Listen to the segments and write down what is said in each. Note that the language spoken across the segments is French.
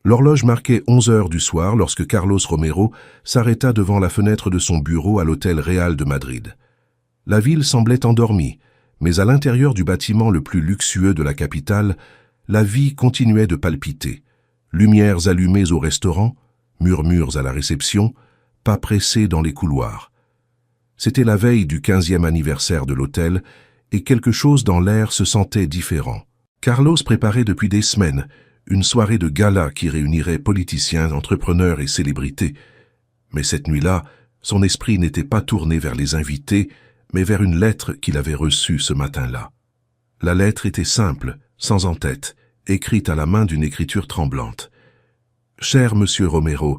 L'horloge marquait 11 heures du soir lorsque Carlos Romero s'arrêta devant la fenêtre de son bureau à l'hôtel Real de Madrid. La ville semblait endormie, mais à l'intérieur du bâtiment le plus luxueux de la capitale, la vie continuait de palpiter. Lumières allumées au restaurant, murmures à la réception, pas pressés dans les couloirs. C'était la veille du 15e anniversaire de l'hôtel et quelque chose dans l'air se sentait différent. Carlos préparait depuis des semaines une soirée de gala qui réunirait politiciens, entrepreneurs et célébrités. Mais cette nuit-là, son esprit n'était pas tourné vers les invités, mais vers une lettre qu'il avait reçue ce matin-là. La lettre était simple, sans en-tête, écrite à la main d'une écriture tremblante. « Cher Monsieur Romero,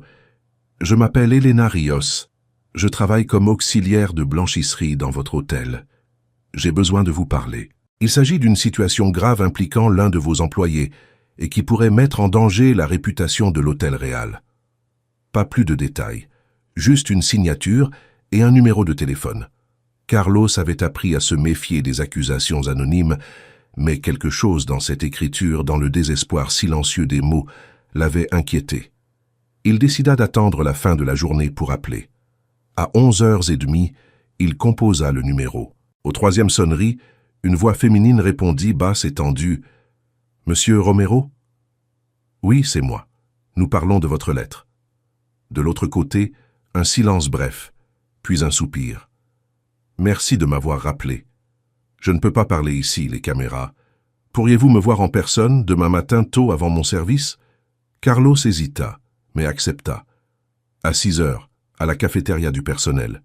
je m'appelle Elena Rios. Je travaille comme auxiliaire de blanchisserie dans votre hôtel. J'ai besoin de vous parler. Il s'agit d'une situation grave impliquant l'un de vos employés et qui pourrait mettre en danger la réputation de l'hôtel Real. Pas plus de détails, juste une signature et un numéro de téléphone. Carlos avait appris à se méfier des accusations anonymes, mais quelque chose dans cette écriture, dans le désespoir silencieux des mots, l'avait inquiété. Il décida d'attendre la fin de la journée pour appeler. À 11h30, il composa le numéro. Au troisième sonnerie, une voix féminine répondit basse et tendue. « Monsieur Romero ?»« Oui, c'est moi. Nous parlons de votre lettre. » De l'autre côté, un silence bref, puis un soupir. « Merci de m'avoir rappelé. Je ne peux pas parler ici, les caméras. Pourriez-vous me voir en personne demain matin tôt avant mon service ?» Carlos hésita, mais accepta. À 6h, à la cafétéria du personnel.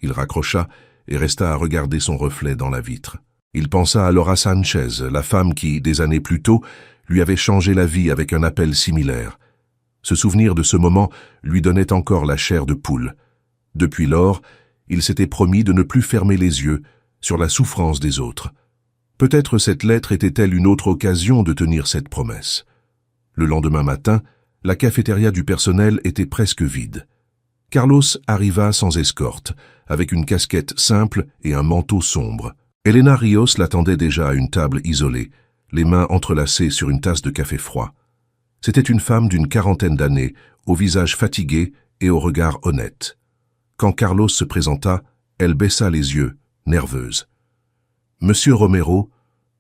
Il raccrocha et resta à regarder son reflet dans la vitre. Il pensa à Laura Sanchez, la femme qui, des années plus tôt, lui avait changé la vie avec un appel similaire. Ce souvenir de ce moment lui donnait encore la chair de poule. Depuis lors, il s'était promis de ne plus fermer les yeux sur la souffrance des autres. Peut-être cette lettre était-elle une autre occasion de tenir cette promesse. Le lendemain matin, la cafétéria du personnel était presque vide. Carlos arriva sans escorte, avec une casquette simple et un manteau sombre. Elena Rios l'attendait déjà à une table isolée, les mains entrelacées sur une tasse de café froid. C'était une femme d'une quarantaine d'années, au visage fatigué et au regard honnête. Quand Carlos se présenta, elle baissa les yeux, nerveuse. « Monsieur Romero,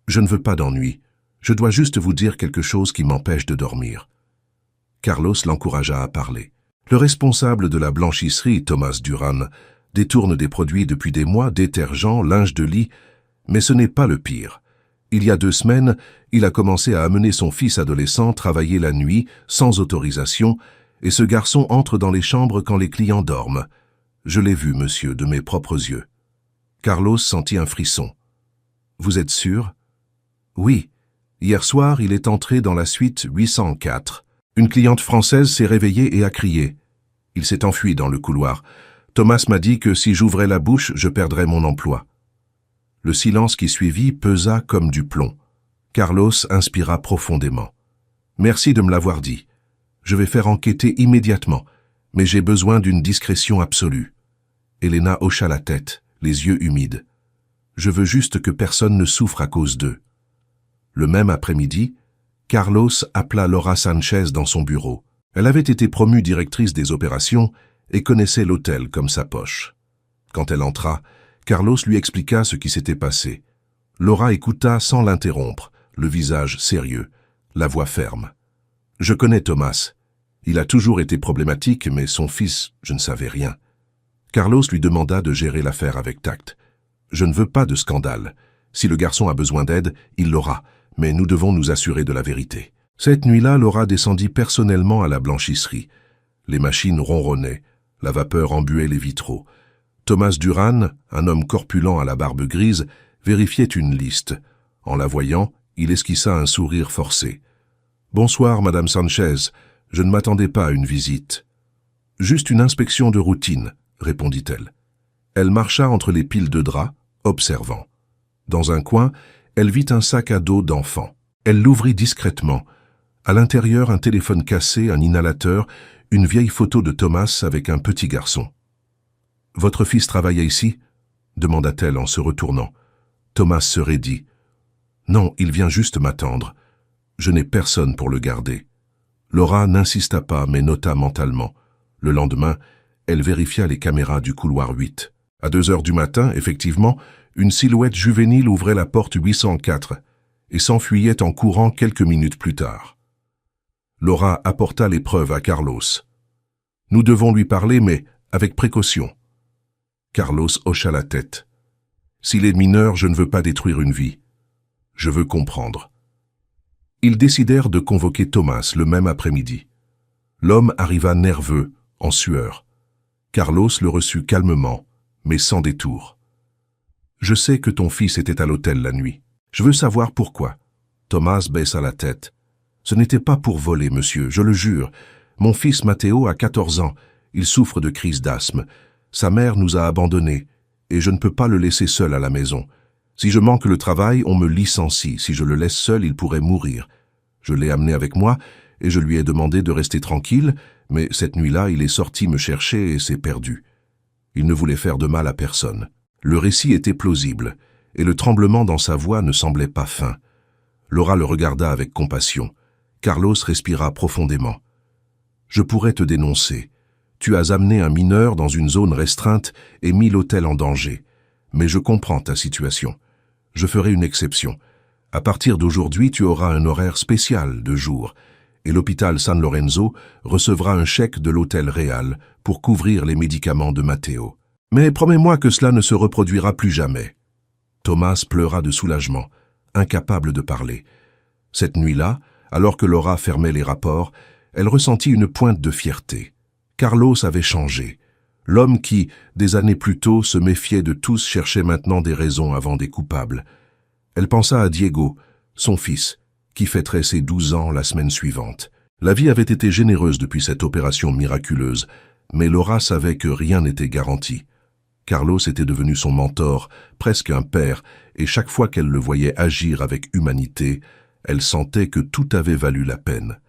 je ne veux pas d'ennui. Je dois juste vous dire quelque chose qui m'empêche de dormir. » Carlos l'encouragea à parler. Le responsable de la blanchisserie, Thomas Duran, détourne des produits depuis des mois, détergents, linge de lit, mais ce n'est pas le pire. Il y a 2 semaines, il a commencé à amener son fils adolescent travailler la nuit, sans autorisation, et ce garçon entre dans les chambres quand les clients dorment. Je l'ai vu, monsieur, de mes propres yeux. Carlos sentit un frisson. « Vous êtes sûr ?»« Oui. Hier soir, il est entré dans la suite 804. Une cliente française s'est réveillée et a crié. Il s'est enfui dans le couloir. Thomas m'a dit que si j'ouvrais la bouche, je perdrais mon emploi. » Le silence qui suivit pesa comme du plomb. Carlos inspira profondément. « Merci de me l'avoir dit. Je vais faire enquêter immédiatement, mais j'ai besoin d'une discrétion absolue. » Elena hocha la tête, les yeux humides. « Je veux juste que personne ne souffre à cause d'eux. » Le même après-midi, Carlos appela Laura Sanchez dans son bureau. Elle avait été promue directrice des opérations et connaissait l'hôtel comme sa poche. Quand elle entra, Carlos lui expliqua ce qui s'était passé. Laura écouta sans l'interrompre, le visage sérieux, la voix ferme. « Je connais Thomas. Il a toujours été problématique, mais son fils, je ne savais rien. » Carlos lui demanda de gérer l'affaire avec tact. « Je ne veux pas de scandale. Si le garçon a besoin d'aide, il l'aura, mais nous devons nous assurer de la vérité. » Cette nuit-là, Laura descendit personnellement à la blanchisserie. Les machines ronronnaient, la vapeur embuait les vitraux. Thomas Duran, un homme corpulent à la barbe grise, vérifiait une liste. En la voyant, il esquissa un sourire forcé. « Bonsoir, Madame Sanchez. Je ne m'attendais pas à une visite. »« Juste une inspection de routine, » répondit-elle. Elle marcha entre les piles de draps, observant. Dans un coin, elle vit un sac à dos d'enfant. Elle l'ouvrit discrètement. À l'intérieur, un téléphone cassé, un inhalateur, une vieille photo de Thomas avec un petit garçon. « Votre fils travaille ici ?» demanda-t-elle en se retournant. Thomas se raidit. « Non, il vient juste m'attendre. Je n'ai personne pour le garder. » Laura n'insista pas, mais nota mentalement. Le lendemain, elle vérifia les caméras du couloir 8. À 2 heures du matin, effectivement, une silhouette juvénile ouvrait la porte 804 et s'enfuyait en courant quelques minutes plus tard. Laura apporta les preuves à Carlos. « Nous devons lui parler, mais avec précaution. » Carlos hocha la tête. « S'il est mineur, je ne veux pas détruire une vie. Je veux comprendre. » Ils décidèrent de convoquer Thomas le même après-midi. L'homme arriva nerveux, en sueur. Carlos le reçut calmement, mais sans détour. « Je sais que ton fils était à l'hôtel la nuit. Je veux savoir pourquoi. » Thomas baissa la tête. « Ce n'était pas pour voler, monsieur, je le jure. Mon fils Matteo a 14 ans. Il souffre de crise d'asthme. Sa mère nous a abandonnés, et je ne peux pas le laisser seul à la maison. Si je manque le travail, on me licencie. Si je le laisse seul, il pourrait mourir. Je l'ai amené avec moi, et je lui ai demandé de rester tranquille, mais cette nuit-là, il est sorti me chercher et s'est perdu. Il ne voulait faire de mal à personne. » Le récit était plausible, et le tremblement dans sa voix ne semblait pas fin. Laura le regarda avec compassion. Carlos respira profondément. « Je pourrais te dénoncer. Tu as amené un mineur dans une zone restreinte et mis l'hôtel en danger. Mais je comprends ta situation. Je ferai une exception. À partir d'aujourd'hui, tu auras un horaire spécial de jour, et l'hôpital San Lorenzo recevra un chèque de l'hôtel Real pour couvrir les médicaments de Matteo. Mais promets-moi que cela ne se reproduira plus jamais. » Thomas pleura de soulagement, incapable de parler. Cette nuit-là, alors que Laura fermait les rapports, elle ressentit une pointe de fierté. Carlos avait changé. L'homme qui, des années plus tôt, se méfiait de tous cherchait maintenant des raisons avant des coupables. Elle pensa à Diego, son fils, qui fêterait ses 12 ans la semaine suivante. La vie avait été généreuse depuis cette opération miraculeuse, mais Laura savait que rien n'était garanti. Carlos était devenu son mentor, presque un père, et chaque fois qu'elle le voyait agir avec humanité, elle sentait que tout avait valu la peine.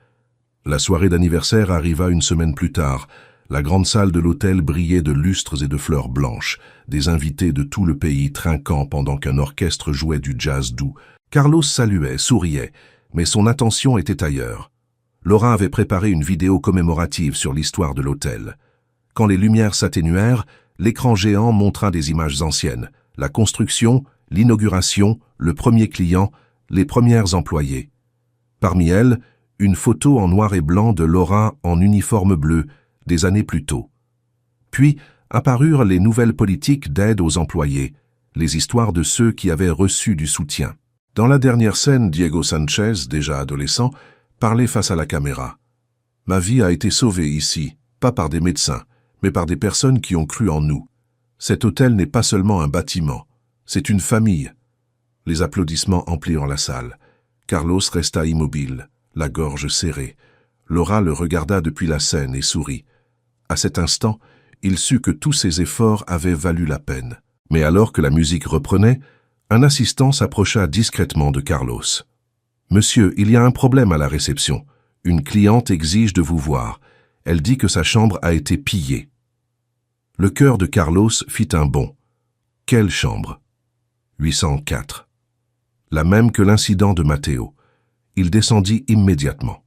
La soirée d'anniversaire arriva une semaine plus tard. La grande salle de l'hôtel brillait de lustres et de fleurs blanches, des invités de tout le pays trinquant pendant qu'un orchestre jouait du jazz doux. Carlos saluait, souriait, mais son attention était ailleurs. Laura avait préparé une vidéo commémorative sur l'histoire de l'hôtel. Quand les lumières s'atténuèrent, l'écran géant montra des images anciennes, la construction, l'inauguration, le premier client, les premières employées. Parmi elles, une photo en noir et blanc de Laura en uniforme bleu, des années plus tôt. Puis apparurent les nouvelles politiques d'aide aux employés, les histoires de ceux qui avaient reçu du soutien. Dans la dernière scène, Diego Sanchez, déjà adolescent, parlait face à la caméra. « Ma vie a été sauvée ici, pas par des médecins, mais par des personnes qui ont cru en nous. Cet hôtel n'est pas seulement un bâtiment, c'est une famille. » Les applaudissements emplirent la salle. Carlos resta immobile, la gorge serrée. Laura le regarda depuis la scène et sourit. À cet instant, il sut que tous ses efforts avaient valu la peine. Mais alors que la musique reprenait, un assistant s'approcha discrètement de Carlos. « Monsieur, il y a un problème à la réception. Une cliente exige de vous voir. Elle dit que sa chambre a été pillée. » Le cœur de Carlos fit un bond. Quelle chambre? 804. La même que l'incident de Matteo. Il descendit immédiatement.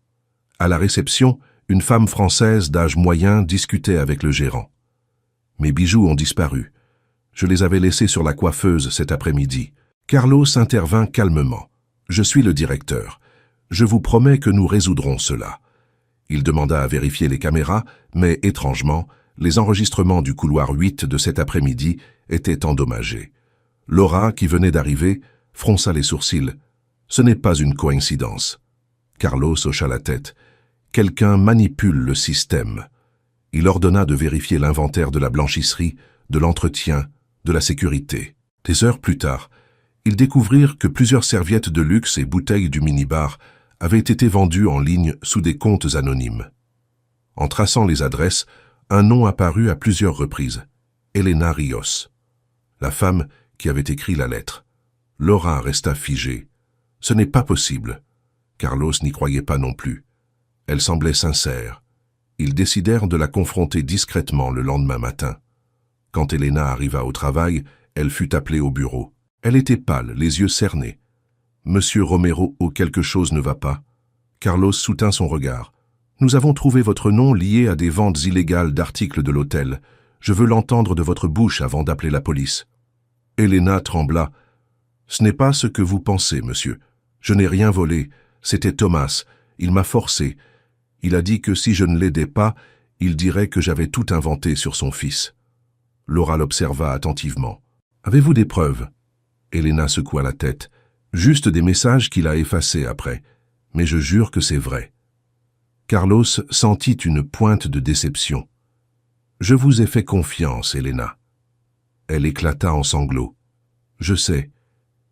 À la réception, une femme française d'âge moyen discutait avec le gérant. « Mes bijoux ont disparu. Je les avais laissés sur la coiffeuse cet après-midi. » Carlos intervint calmement. « Je suis le directeur. Je vous promets que nous résoudrons cela. » Il demanda à vérifier les caméras, mais étrangement, les enregistrements du couloir 8 de cet après-midi étaient endommagés. Laura, qui venait d'arriver, fronça les sourcils. « Ce n'est pas une coïncidence. » Carlos hocha la tête. « Quelqu'un manipule le système. » Il ordonna de vérifier l'inventaire de la blanchisserie, de l'entretien, de la sécurité. Des heures plus tard, ils découvrirent que plusieurs serviettes de luxe et bouteilles du minibar avaient été vendues en ligne sous des comptes anonymes. En traçant les adresses, un nom apparut à plusieurs reprises. Elena Rios, la femme qui avait écrit la lettre. Laura resta figée. Ce n'est pas possible. Carlos n'y croyait pas non plus. Elle semblait sincère. Ils décidèrent de la confronter discrètement le lendemain matin. Quand Elena arriva au travail, elle fut appelée au bureau. Elle était pâle, les yeux cernés. « Monsieur Romero, quelque chose ne va pas ?» Carlos soutint son regard. « Nous avons trouvé votre nom lié à des ventes illégales d'articles de l'hôtel. Je veux l'entendre de votre bouche avant d'appeler la police. » Elena trembla. « Ce n'est pas ce que vous pensez, monsieur. Je n'ai rien volé. C'était Thomas. Il m'a forcé. Il a dit que si je ne l'aidais pas, il dirait que j'avais tout inventé sur son fils. » Laura l'observa attentivement. « Avez-vous des preuves ?» Elena secoua la tête. « Juste des messages qu'il a effacés après. Mais je jure que c'est vrai. » Carlos sentit une pointe de déception. « Je vous ai fait confiance, Elena. » Elle éclata en sanglots. « Je sais.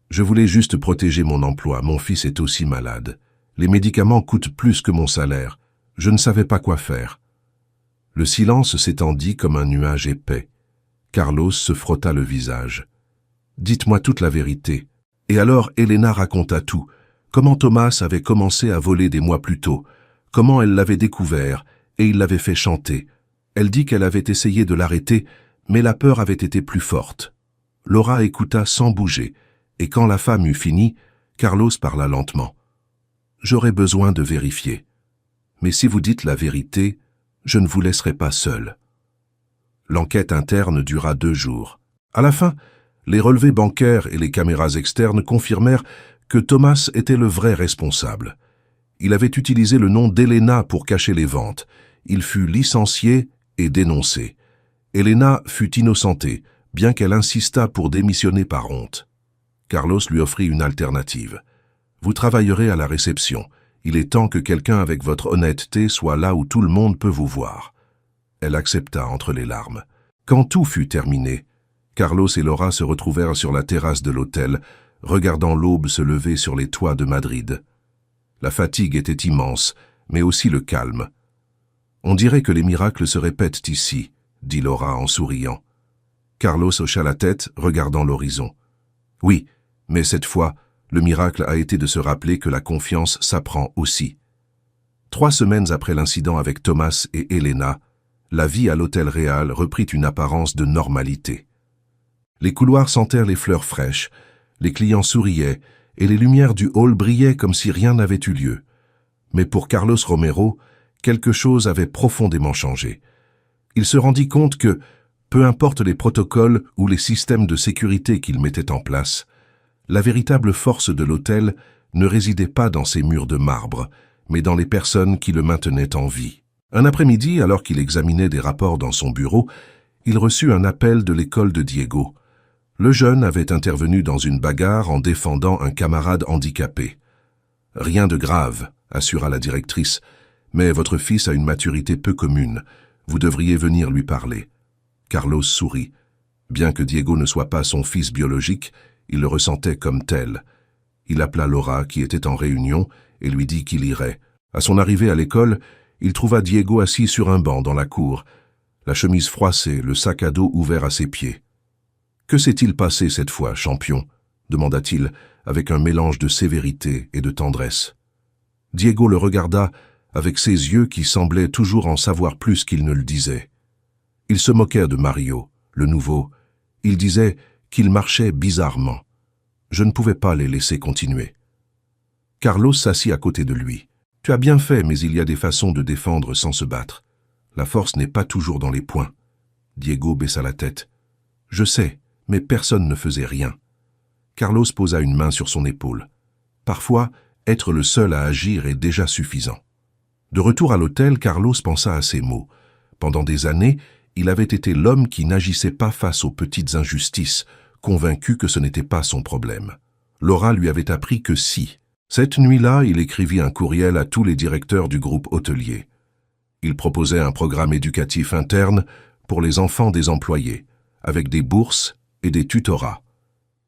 Je voulais juste protéger mon emploi. Mon fils est aussi malade. Les médicaments coûtent plus que mon salaire. Je ne savais pas quoi faire. » Le silence s'étendit comme un nuage épais. Carlos se frotta le visage. « Dites-moi toute la vérité. » Et alors Elena raconta tout. Comment Thomas avait commencé à voler des mois plus tôt. Comment elle l'avait découvert et il l'avait fait chanter. Elle dit qu'elle avait essayé de l'arrêter, mais la peur avait été plus forte. Laura écouta sans bouger, et quand la femme eut fini, Carlos parla lentement. « J'aurais besoin de vérifier. Mais si vous dites la vérité, je ne vous laisserai pas seul. » L'enquête interne dura 2 jours. À la fin, les relevés bancaires et les caméras externes confirmèrent que Thomas était le vrai responsable. Il avait utilisé le nom d'Elena pour cacher les ventes. Il fut licencié et dénoncé. Elena fut innocentée, bien qu'elle insistât pour démissionner par honte. Carlos lui offrit une alternative. « Vous travaillerez à la réception. Il est temps que quelqu'un avec votre honnêteté soit là où tout le monde peut vous voir. » Elle accepta entre les larmes. Quand tout fut terminé, Carlos et Laura se retrouvèrent sur la terrasse de l'hôtel, regardant l'aube se lever sur les toits de Madrid. La fatigue était immense, mais aussi le calme. « On dirait que les miracles se répètent ici, » dit Laura en souriant. Carlos hocha la tête, regardant l'horizon. « Oui, mais cette fois, le miracle a été de se rappeler que la confiance s'apprend aussi. » 3 semaines après l'incident avec Thomas et Elena, la vie à l'hôtel Réal reprit une apparence de normalité. Les couloirs sentèrent les fleurs fraîches, les clients souriaient et les lumières du hall brillaient comme si rien n'avait eu lieu. Mais pour Carlos Romero, quelque chose avait profondément changé. Il se rendit compte que, peu importe les protocoles ou les systèmes de sécurité qu'il mettait en place, la véritable force de l'hôtel ne résidait pas dans ses murs de marbre, mais dans les personnes qui le maintenaient en vie. Un après-midi, alors qu'il examinait des rapports dans son bureau, il reçut un appel de l'école de Diego. Le jeune avait intervenu dans une bagarre en défendant un camarade handicapé. « Rien de grave, » assura la directrice, « mais votre fils a une maturité peu commune. Vous devriez venir lui parler. » Carlos sourit. Bien que Diego ne soit pas son fils biologique, il le ressentait comme tel. Il appela Laura, qui était en réunion, et lui dit qu'il irait. À son arrivée à l'école, il trouva Diego assis sur un banc dans la cour, la chemise froissée, le sac à dos ouvert à ses pieds. « Que s'est-il passé cette fois, champion ?» demanda-t-il, avec un mélange de sévérité et de tendresse. Diego le regarda avec ses yeux qui semblaient toujours en savoir plus qu'il ne le disait. Il se moquait de Mario, le nouveau. Il disait qu'il marchait bizarrement. Je ne pouvais pas les laisser continuer. Carlos s'assit à côté de lui. « Tu as bien fait, mais il y a des façons de défendre sans se battre. La force n'est pas toujours dans les poings. » Diego baissa la tête. « Je sais, mais personne ne faisait rien. » Carlos posa une main sur son épaule. Parfois, être le seul à agir est déjà suffisant. De retour à l'hôtel, Carlos pensa à ces mots. Pendant des années, il avait été l'homme qui n'agissait pas face aux petites injustices, convaincu que ce n'était pas son problème. Laura lui avait appris que si. Cette nuit-là, il écrivit un courriel à tous les directeurs du groupe hôtelier. Il proposait un programme éducatif interne pour les enfants des employés, avec des bourses et des tutorats.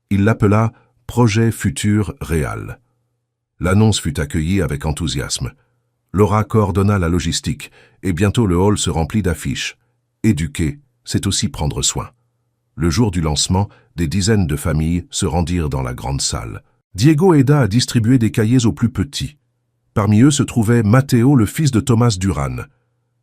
Il l'appela « Projet Futur Réal ». L'annonce fut accueillie avec enthousiasme. Laura coordonna la logistique, et bientôt le hall se remplit d'affiches. Éduquer, c'est aussi prendre soin. Le jour du lancement, des dizaines de familles se rendirent dans la grande salle. Diego aida à distribuer des cahiers aux plus petits. Parmi eux se trouvait Matteo, le fils de Thomas Duran.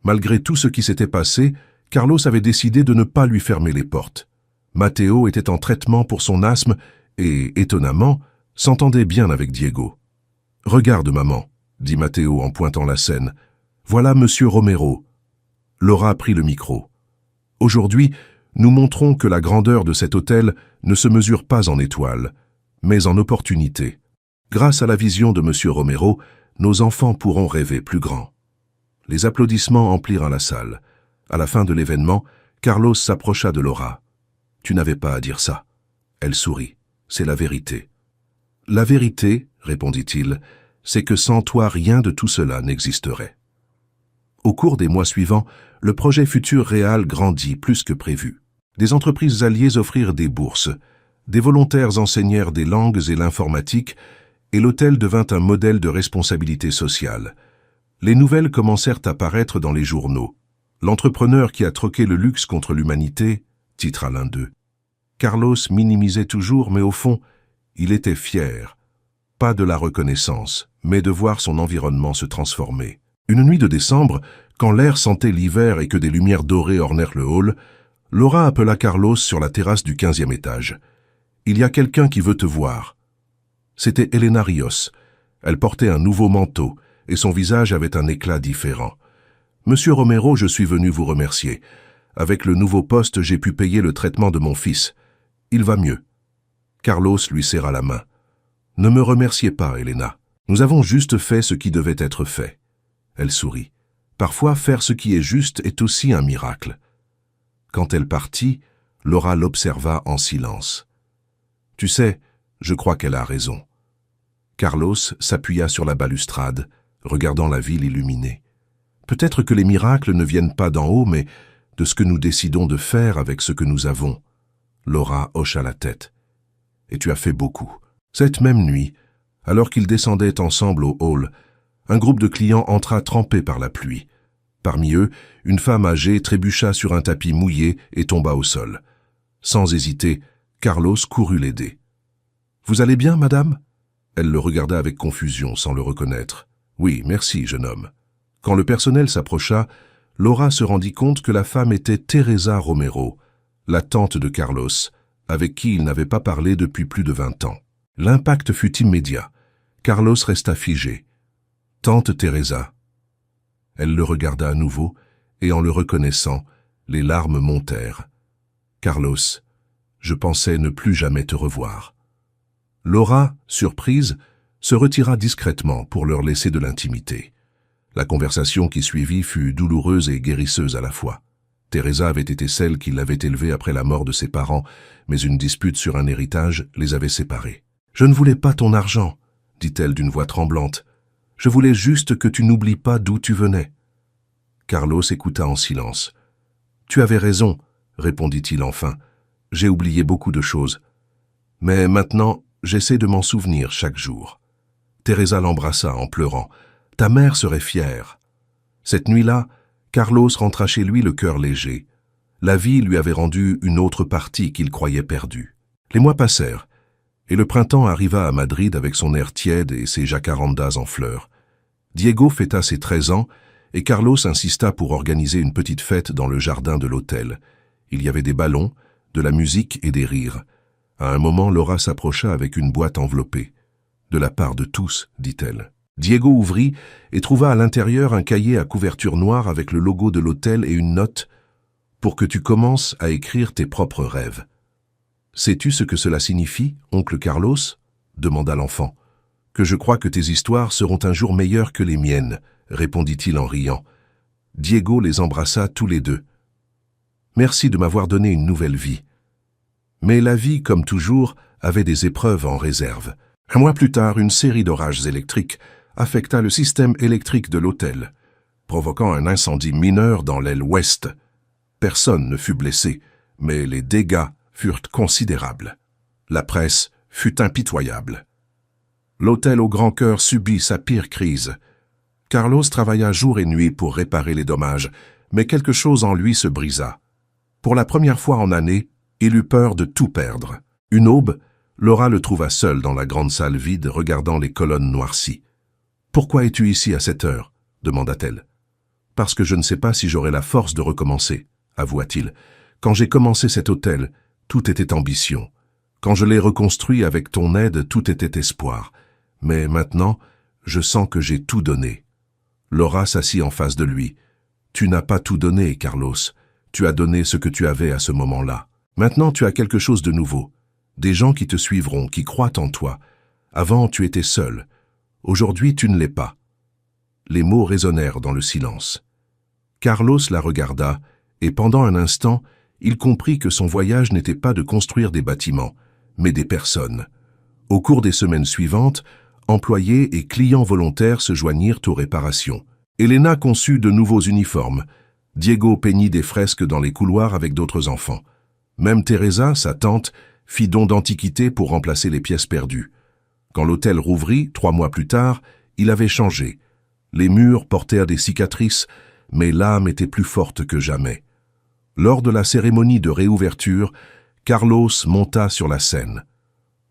Malgré tout ce qui s'était passé, Carlos avait décidé de ne pas lui fermer les portes. Matteo était en traitement pour son asthme et, étonnamment, s'entendait bien avec Diego. « Regarde, maman, » dit Matteo en pointant la scène. Voilà Monsieur Romero. Laura prit le micro. Aujourd'hui, nous montrons que la grandeur de cet hôtel ne se mesure pas en étoiles, mais en opportunités. Grâce à la vision de Monsieur Romero, nos enfants pourront rêver plus grand. Les applaudissements emplirent la salle. À la fin de l'événement, Carlos s'approcha de Laura. « Tu n'avais pas à dire ça. » Elle sourit. « C'est la vérité. »« La vérité, répondit-il, c'est que sans toi rien de tout cela n'existerait. » Au cours des mois suivants, le projet Futur Réal grandit plus que prévu. Des entreprises alliées offrirent des bourses, des volontaires enseignèrent des langues et l'informatique, et l'hôtel devint un modèle de responsabilité sociale. Les nouvelles commencèrent à paraître dans les journaux. « L'entrepreneur qui a troqué le luxe contre l'humanité », titra l'un d'eux. Carlos minimisait toujours, mais au fond, il était fier. Pas de la reconnaissance, mais de voir son environnement se transformer. Une nuit de décembre, quand l'air sentait l'hiver et que des lumières dorées ornèrent le hall, Laura appela Carlos sur la terrasse du 15e étage. « Il y a quelqu'un qui veut te voir. » C'était Elena Rios. Elle portait un nouveau manteau et son visage avait un éclat différent. « Monsieur Romero, je suis venu vous remercier. Avec le nouveau poste, j'ai pu payer le traitement de mon fils. Il va mieux. » Carlos lui serra la main. « Ne me remerciez pas, Elena. Nous avons juste fait ce qui devait être fait. » Elle sourit. « Parfois, faire ce qui est juste est aussi un miracle. » Quand elle partit, Laura l'observa en silence. « Tu sais, je crois qu'elle a raison. » Carlos s'appuya sur la balustrade, regardant la ville illuminée. « Peut-être que les miracles ne viennent pas d'en haut, mais de ce que nous décidons de faire avec ce que nous avons. » Laura hocha la tête. « Et tu as fait beaucoup. » Cette même nuit, alors qu'ils descendaient ensemble au hall, un groupe de clients entra trempé par la pluie. Parmi eux, une femme âgée trébucha sur un tapis mouillé et tomba au sol. Sans hésiter, Carlos courut l'aider. « Vous allez bien, madame ?» Elle le regarda avec confusion, sans le reconnaître. « Oui, merci, jeune homme. » Quand le personnel s'approcha, Laura se rendit compte que la femme était Teresa Romero, la tante de Carlos, avec qui il n'avait pas parlé depuis plus de 20 ans. L'impact fut immédiat. Carlos resta figé. « Tante Teresa. » Elle le regarda à nouveau, et en le reconnaissant, les larmes montèrent. « Carlos, je pensais ne plus jamais te revoir. » Laura, surprise, se retira discrètement pour leur laisser de l'intimité. La conversation qui suivit fut douloureuse et guérisseuse à la fois. Teresa avait été celle qui l'avait élevée après la mort de ses parents, mais une dispute sur un héritage les avait séparés. « Je ne voulais pas ton argent, » dit-elle d'une voix tremblante. « Je voulais juste que tu n'oublies pas d'où tu venais. » Carlos écouta en silence. « Tu avais raison, » répondit-il enfin. « J'ai oublié beaucoup de choses. Mais maintenant, j'essaie de m'en souvenir chaque jour. » Teresa l'embrassa en pleurant. « Ta mère serait fière. » Cette nuit-là, Carlos rentra chez lui le cœur léger. La vie lui avait rendu une autre partie qu'il croyait perdue. Les mois passèrent, et le printemps arriva à Madrid avec son air tiède et ses jacarandas en fleurs. Diego fêta ses 13 ans, et Carlos insista pour organiser une petite fête dans le jardin de l'hôtel. Il y avait des ballons, de la musique et des rires. À un moment, Laura s'approcha avec une boîte enveloppée. « De la part de tous, » dit-elle. Diego ouvrit et trouva à l'intérieur un cahier à couverture noire avec le logo de l'hôtel et une note « Pour que tu commences à écrire tes propres rêves. » « Sais-tu ce que cela signifie, oncle Carlos ?» demanda l'enfant. « Que je crois que tes histoires seront un jour meilleures que les miennes, » répondit-il en riant. Diego les embrassa tous les deux. « Merci de m'avoir donné une nouvelle vie. » Mais la vie, comme toujours, avait des épreuves en réserve. Un mois plus tard, une série d'orages électriques affecta le système électrique de l'hôtel, provoquant un incendie mineur dans l'aile ouest. Personne ne fut blessé, mais les dégâts furent considérables. La presse fut impitoyable. L'hôtel au Grand Cœur subit sa pire crise. Carlos travailla jour et nuit pour réparer les dommages, mais quelque chose en lui se brisa. Pour la première fois en années, il eut peur de tout perdre. Une aube, Laura le trouva seul dans la grande salle vide, regardant les colonnes noircies. « Pourquoi es-tu ici à cette heure ?» demanda-t-elle. « Parce que je ne sais pas si j'aurai la force de recommencer, » avoua-t-il. « Quand j'ai commencé cet hôtel, tout était ambition. Quand je l'ai reconstruit avec ton aide, tout était espoir. Mais maintenant, je sens que j'ai tout donné. » Laura s'assit en face de lui. « Tu n'as pas tout donné, Carlos. Tu as donné ce que tu avais à ce moment-là. Maintenant, tu as quelque chose de nouveau. Des gens qui te suivront, qui croient en toi. Avant, tu étais seul. Aujourd'hui, tu ne l'es pas. » Les mots résonnèrent dans le silence. Carlos la regarda, et pendant un instant, il comprit que son voyage n'était pas de construire des bâtiments, mais des personnes. Au cours des semaines suivantes, employés et clients volontaires se joignirent aux réparations. Elena conçut de nouveaux uniformes. Diego peignit des fresques dans les couloirs avec d'autres enfants. Même Teresa, sa tante, fit don d'antiquités pour remplacer les pièces perdues. Quand l'hôtel rouvrit, 3 mois plus tard, il avait changé. Les murs portèrent des cicatrices, mais l'âme était plus forte que jamais. Lors de la cérémonie de réouverture, Carlos monta sur la scène.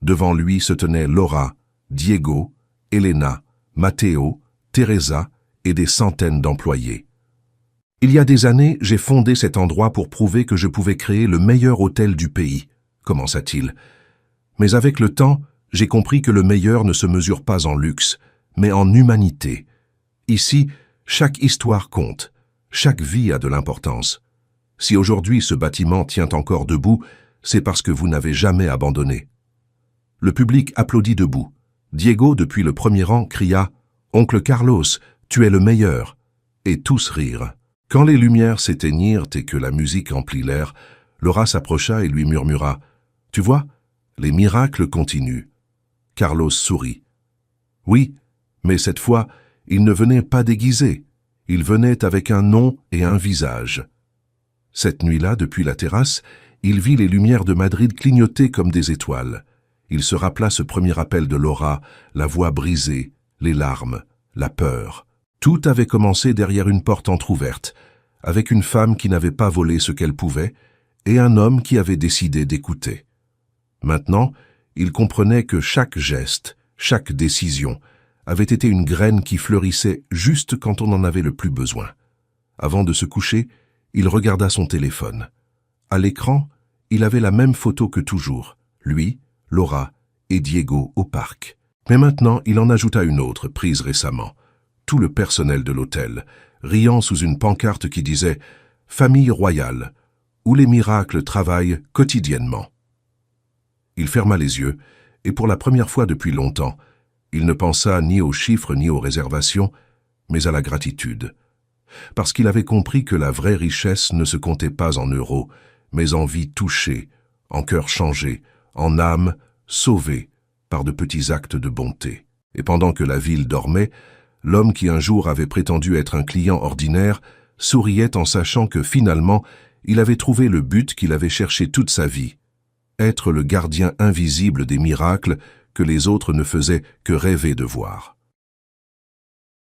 Devant lui se tenaient Laura, Diego, Elena, Matteo, Teresa et des centaines d'employés. « Il y a des années, j'ai fondé cet endroit pour prouver que je pouvais créer le meilleur hôtel du pays, » commença-t-il. « Mais avec le temps, j'ai compris que le meilleur ne se mesure pas en luxe, mais en humanité. Ici, chaque histoire compte, chaque vie a de l'importance. Si aujourd'hui ce bâtiment tient encore debout, c'est parce que vous n'avez jamais abandonné. » Le public applaudit debout. Diego, depuis le premier rang, cria « Oncle Carlos, tu es le meilleur !» et tous rirent. Quand les lumières s'éteignirent et que la musique emplit l'air, Laura s'approcha et lui murmura « Tu vois, les miracles continuent. » Carlos sourit. « Oui, mais cette fois, il ne venait pas déguisé. Il venait avec un nom et un visage. » Cette nuit-là, depuis la terrasse, il vit les lumières de Madrid clignoter comme des étoiles. Il se rappela ce premier appel de Laura, la voix brisée, les larmes, la peur. Tout avait commencé derrière une porte entr'ouverte, avec une femme qui n'avait pas volé ce qu'elle pouvait, et un homme qui avait décidé d'écouter. Maintenant, il comprenait que chaque geste, chaque décision, avait été une graine qui fleurissait juste quand on en avait le plus besoin. Avant de se coucher, il regarda son téléphone. À l'écran, il avait la même photo que toujours, lui, Laura et Diego au parc. Mais maintenant, il en ajouta une autre, prise récemment. Tout le personnel de l'hôtel, riant sous une pancarte qui disait « Famille royale », où les miracles travaillent quotidiennement. Il ferma les yeux, et pour la première fois depuis longtemps, il ne pensa ni aux chiffres ni aux réservations, mais à la gratitude. Parce qu'il avait compris que la vraie richesse ne se comptait pas en euros, mais en vie touchée, en cœur changé, en âme sauvée par de petits actes de bonté. Et pendant que la ville dormait, l'homme qui un jour avait prétendu être un client ordinaire souriait en sachant que finalement, il avait trouvé le but qu'il avait cherché toute sa vie, être le gardien invisible des miracles que les autres ne faisaient que rêver de voir.